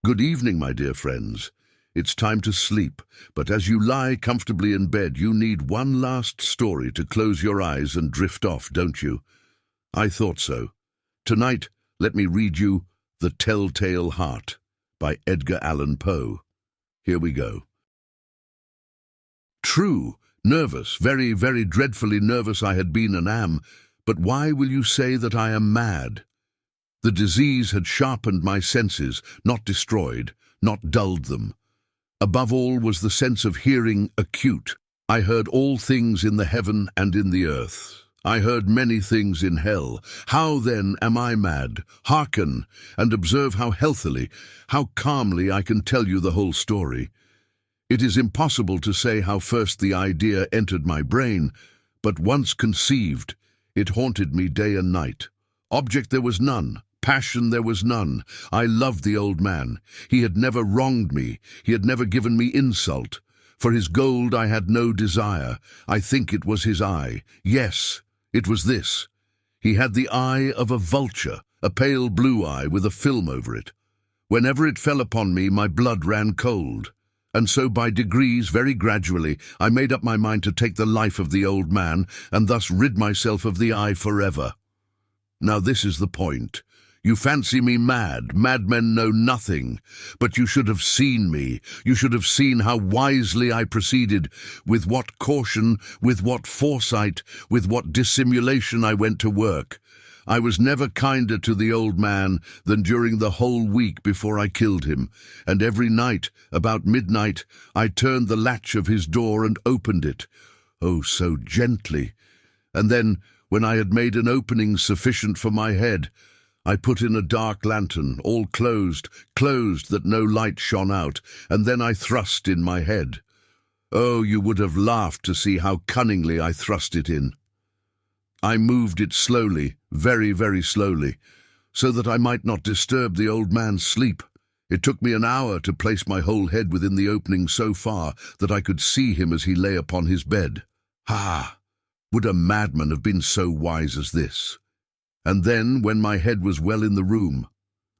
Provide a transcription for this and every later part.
Good evening, my dear friends. It's time to sleep, but as you lie comfortably in bed, you need one last story to close your eyes and drift off, don't you? I thought so. Tonight, let me read you The Telltale Heart by Edgar Allan Poe. Here we go. True, nervous, very, very dreadfully nervous I had been and am, but why will you say that I am mad? The disease had sharpened my senses, not destroyed, not dulled them. Above all was the sense of hearing acute. I heard all things in the heaven and in the earth. I heard many things in hell. How then am I mad? Hearken, and observe how healthily, how calmly I can tell you the whole story. It is impossible to say how first the idea entered my brain, but once conceived, it haunted me day and night. Object there was none. Passion there was none. I loved the old man. He had never wronged me. He had never given me insult. For his gold I had no desire. I think it was his eye. Yes, it was this. He had the eye of a vulture, a pale blue eye with a film over it. Whenever it fell upon me, my blood ran cold. And so by degrees, very gradually, I made up my mind to take the life of the old man and thus rid myself of the eye forever. Now this is the point. You fancy me mad. Madmen know nothing. But you should have seen me. You should have seen how wisely I proceeded, with what caution, with what foresight, with what dissimulation I went to work. I was never kinder to the old man than during the whole week before I killed him, and every night, about midnight, I turned the latch of his door and opened it. Oh, so gently. And then, when I had made an opening sufficient for my head, I put in a dark lantern, all closed that no light shone out, and then I thrust in my head. Oh, you would have laughed to see how cunningly I thrust it in. I moved it slowly, very, very slowly, so that I might not disturb the old man's sleep. It took me an hour to place my whole head within the opening so far that I could see him as he lay upon his bed. Ah! Would a madman have been so wise as this? And then, when my head was well in the room,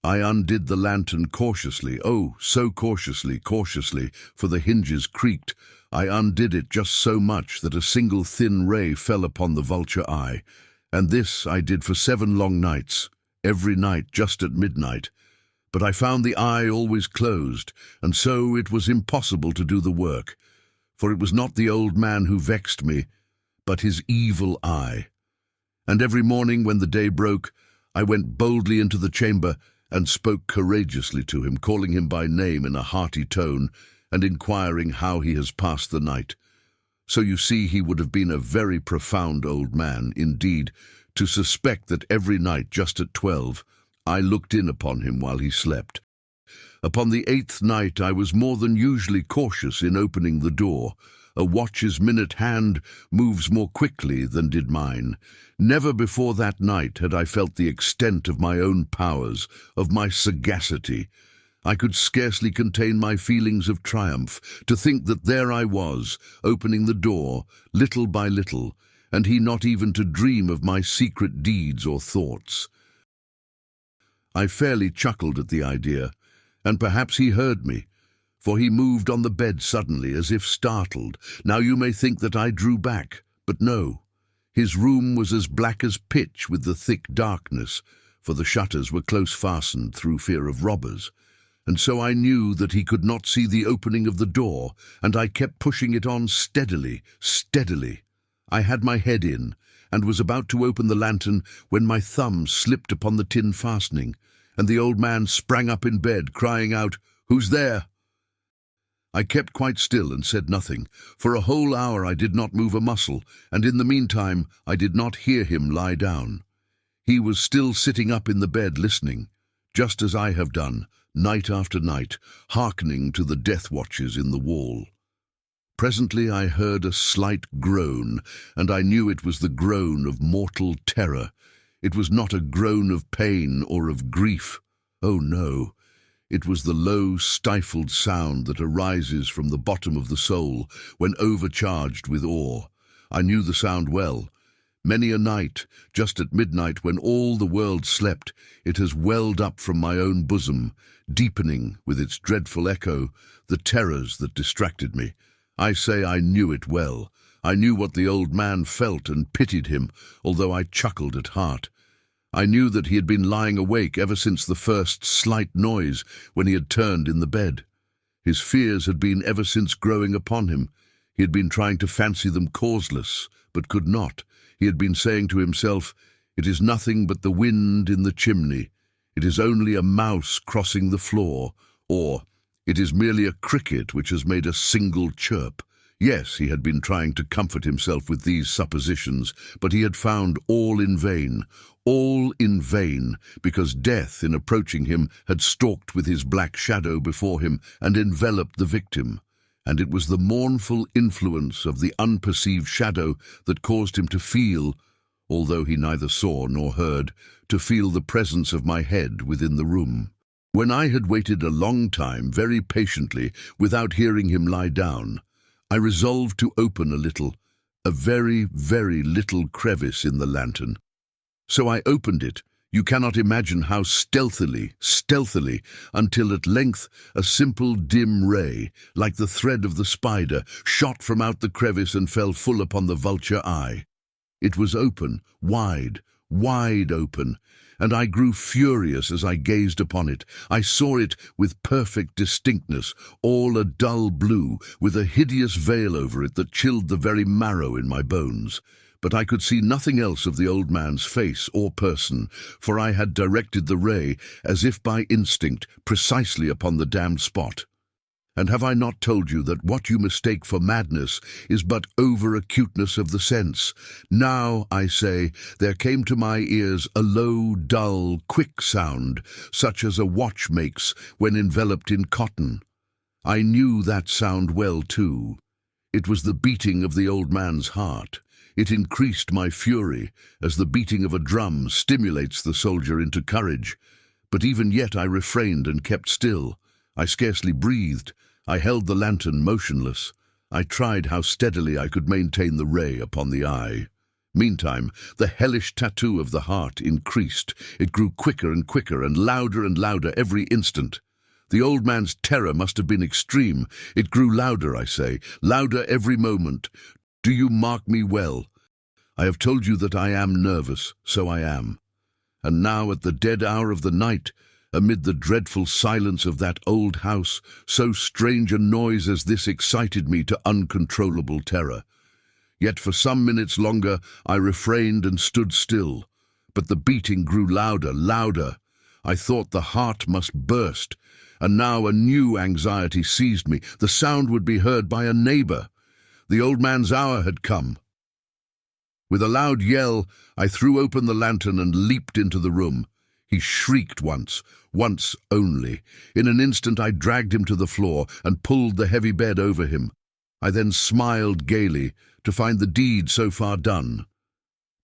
I undid the lantern cautiously, oh, so cautiously, for the hinges creaked. I undid it just so much that a single thin ray fell upon the vulture eye, and this I did for 7 long nights, every night just at midnight. But I found the eye always closed, and so it was impossible to do the work, for it was not the old man who vexed me, but his evil eye. And every morning when the day broke, I went boldly into the chamber and spoke courageously to him, calling him by name in a hearty tone, and inquiring how he has passed the night. So you see he would have been a very profound old man, indeed, to suspect that every night just at 12, I looked in upon him while he slept. Upon the 8th night I was more than usually cautious in opening the door. A watch's minute hand moves more quickly than did mine. Never before that night had I felt the extent of my own powers, of my sagacity. I could scarcely contain my feelings of triumph, to think that there I was, opening the door, little by little, and he not even to dream of my secret deeds or thoughts. I fairly chuckled at the idea, and perhaps he heard me, for he moved on the bed suddenly as if startled. Now you may think that I drew back, but no. His room was as black as pitch with the thick darkness, for the shutters were close fastened through fear of robbers, and so I knew that he could not see the opening of the door, and I kept pushing it on steadily. I had my head in, and was about to open the lantern when my thumb slipped upon the tin fastening, and the old man sprang up in bed, crying out, "Who's there?" I kept quite still and said nothing. For a whole hour I did not move a muscle, and in the meantime I did not hear him lie down. He was still sitting up in the bed listening, just as I have done, night after night, hearkening to the death watches in the wall. Presently I heard a slight groan, and I knew it was the groan of mortal terror. It was not a groan of pain or of grief. Oh no! It was the low, stifled sound that arises from the bottom of the soul when overcharged with awe. I knew the sound well, Many a night, just at midnight when all the world slept, it has welled up from my own bosom, deepening, with its dreadful echo, the terrors that distracted me. I say I knew it well. I knew what the old man felt and pitied him, although I chuckled at heart. I knew that he had been lying awake ever since the first slight noise when he had turned in the bed. His fears had been ever since growing upon him. He had been trying to fancy them causeless, but could not. He had been saying to himself, "It is nothing but the wind in the chimney. It is only a mouse crossing the floor," or "It is merely a cricket which has made a single chirp." Yes, he had been trying to comfort himself with these suppositions, but he had found all in vain, because death, in approaching him, had stalked with his black shadow before him and enveloped the victim. And it was the mournful influence of the unperceived shadow that caused him to feel, although he neither saw nor heard, to feel the presence of my head within the room. When I had waited a long time, very patiently, without hearing him lie down, I resolved to open a very, very little crevice in the lantern. So I opened it. You cannot imagine how stealthily, until at length a simple dim ray, like the thread of the spider, shot from out the crevice and fell full upon the vulture eye. It was open, wide open, and I grew furious as I gazed upon it. I saw it with perfect distinctness, all a dull blue, with a hideous veil over it that chilled the very marrow in my bones. But I could see nothing else of the old man's face or person, for I had directed the ray, as if by instinct, precisely upon the damned spot. And have I not told you that what you mistake for madness is but over-acuteness of the sense? Now, I say, there came to my ears a low, dull, quick sound, such as a watch makes when enveloped in cotton. I knew that sound well, too. It was the beating of the old man's heart. It increased my fury, as the beating of a drum stimulates the soldier into courage. But even yet I refrained and kept still. I scarcely breathed. I held the lantern motionless. I tried how steadily I could maintain the ray upon the eye. Meantime, the hellish tattoo of the heart increased. It grew quicker and louder every instant. The old man's terror must have been extreme. It grew louder, I say, louder every moment. Do you mark me well? I have told you that I am nervous, so I am. And now, at the dead hour of the night, amid the dreadful silence of that old house, so strange a noise as this excited me to uncontrollable terror. Yet for some minutes longer I refrained and stood still, but the beating grew louder. I thought the heart must burst, and now a new anxiety seized me. The sound would be heard by a neighbor. The old man's hour had come. With a loud yell, I threw open the lantern and leaped into the room. He shrieked once only. In an instant I dragged him to the floor and pulled the heavy bed over him. I then smiled gaily to find the deed so far done.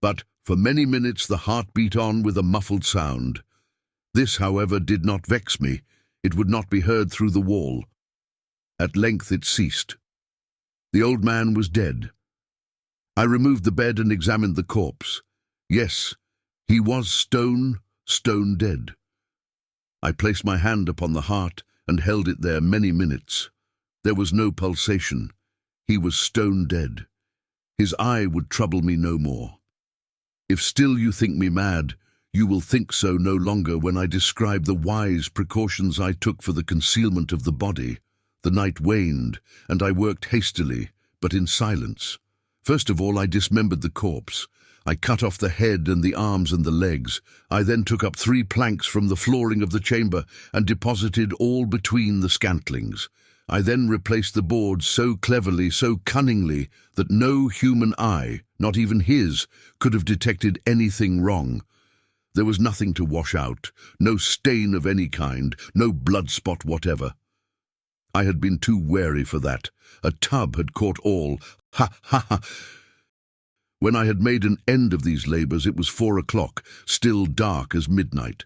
But for many minutes the heart beat on with a muffled sound. This, however, did not vex me. It would not be heard through the wall. At length it ceased. The old man was dead. I removed the bed and examined the corpse. Yes, he was stone dead. I placed my hand upon the heart and held it there many minutes. There was no pulsation. He was stone dead. His eye would trouble me no more. If still you think me mad, you will think so no longer when I describe the wise precautions I took for the concealment of the body. The night waned, and I worked hastily, but in silence. First of all, I dismembered the corpse. I cut off the head and the arms and the legs. I then took up 3 planks from the flooring of the chamber and deposited all between the scantlings. I then replaced the boards so cleverly, so cunningly, that no human eye, not even his, could have detected anything wrong. There was nothing to wash out, no stain of any kind, no blood spot whatever. I had been too wary for that. A tub had caught all. Ha, ha, ha! When I had made an end of these labours, it was 4 o'clock, still dark as midnight.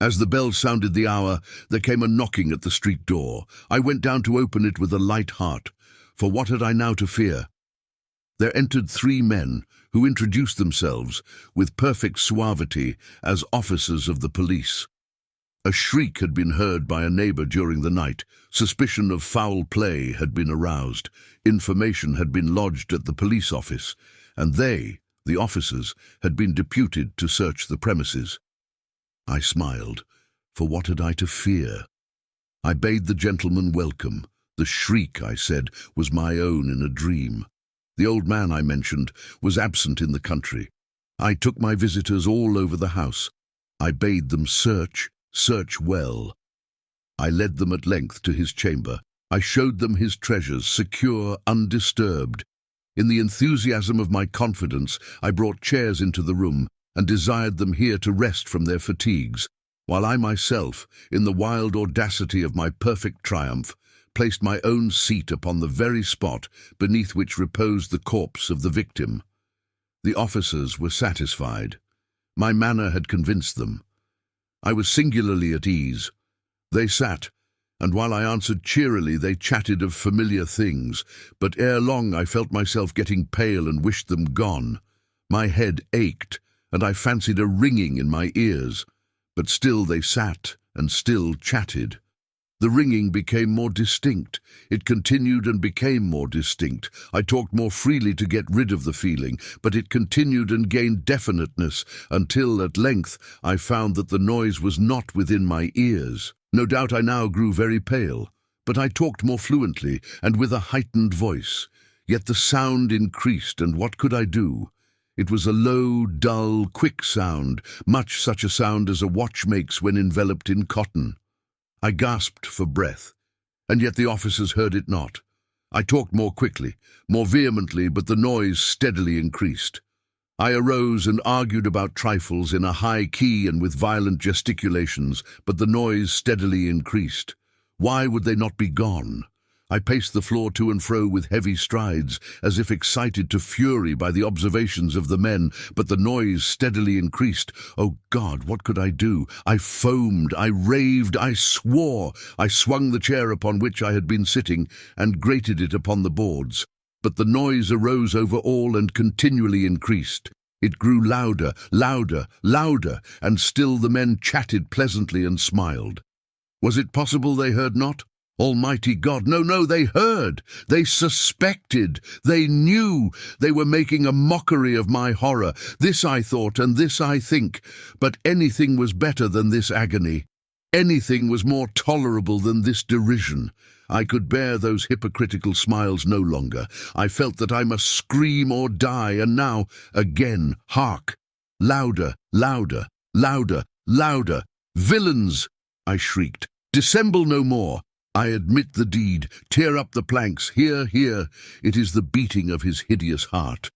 As the bell sounded the hour, there came a knocking at the street door. I went down to open it with a light heart, for what had I now to fear? There entered three men who introduced themselves with perfect suavity as officers of the police. A shriek had been heard by a neighbor during the night. Suspicion of foul play had been aroused. Information had been lodged at the police office, and they, the officers, had been deputed to search the premises. I smiled, for what had I to fear? I bade the gentleman welcome. The shriek, I said, was my own in a dream. The old man I mentioned was absent in the country. I took my visitors all over the house. I bade them search well. I led them at length to his chamber. I showed them his treasures, secure, undisturbed. In the enthusiasm of my confidence, I brought chairs into the room and desired them here to rest from their fatigues, while I myself, in the wild audacity of my perfect triumph, placed my own seat upon the very spot beneath which reposed the corpse of the victim. The officers were satisfied. My manner had convinced them. I was singularly at ease. They sat, and while I answered cheerily, they chatted of familiar things, but ere long I felt myself getting pale and wished them gone. My head ached, and I fancied a ringing in my ears, but still they sat and still chatted. The ringing became more distinct. It continued and became more distinct. I talked more freely to get rid of the feeling, but it continued and gained definiteness until, at length, I found that the noise was not within my ears. No doubt I now grew very pale, but I talked more fluently and with a heightened voice. Yet the sound increased, and what could I do? It was a low, dull, quick sound, much such a sound as a watch makes when enveloped in cotton. I gasped for breath, and yet the officers heard it not. I talked more quickly, more vehemently, but the noise steadily increased. I arose and argued about trifles in a high key and with violent gesticulations, but the noise steadily increased. Why would they not be gone? I paced the floor to and fro with heavy strides, as if excited to fury by the observations of the men, but the noise steadily increased. Oh God, what could I do? I foamed, I raved, I swore. I swung the chair upon which I had been sitting and grated it upon the boards. But the noise arose over all and continually increased. It grew louder, louder, louder, and still the men chatted pleasantly and smiled. Was it possible they heard not? Almighty God, no, they heard, they suspected, they knew, they were making a mockery of my horror. This I thought, and this I think, but anything was better than this agony. Anything was more tolerable than this derision. I could bear those hypocritical smiles no longer. I felt that I must scream or die, and now, again, hark! Louder, louder, louder, louder! Villains! I shrieked. Dissemble no more! I admit the deed. Tear up the planks. Here, here. It is the beating of his hideous heart.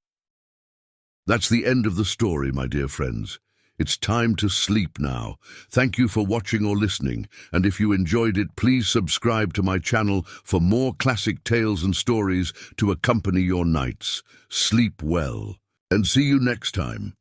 That's the end of the story, my dear friends. It's time to sleep now. Thank you for watching or listening, and if you enjoyed it, please subscribe to my channel for more classic tales and stories to accompany your nights. Sleep well, and see you next time.